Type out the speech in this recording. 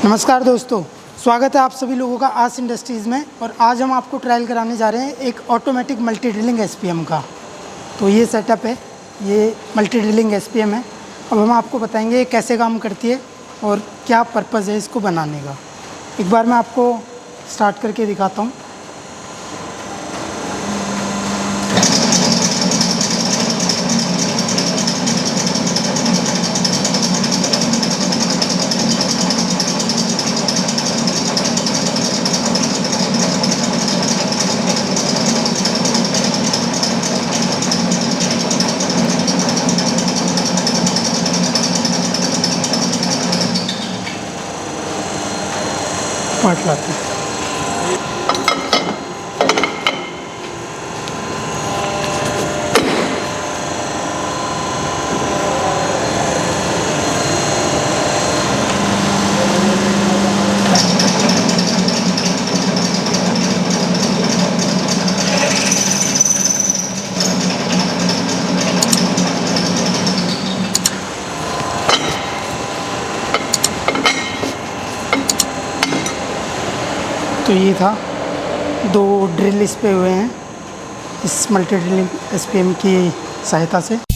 नमस्कार दोस्तों, स्वागत है आप सभी लोगों का आस इंडस्ट्रीज़ में। और आज हम आपको ट्रायल कराने जा रहे हैं एक ऑटोमेटिक मल्टी ड्रिलिंग एसपीएम का। तो ये सेटअप है, ये मल्टी ड्रिलिंग एसपीएम है। अब हम आपको बताएंगे कैसे काम करती है और क्या पर्पज़ है इसको बनाने का। एक बार मैं आपको स्टार्ट करके दिखाता हूँ। पार्ट लाते हैं। तो ये था, 2 ड्रिल इस पे हुए हैं इस मल्टी ड्रिलिंग एसपीएम की सहायता से।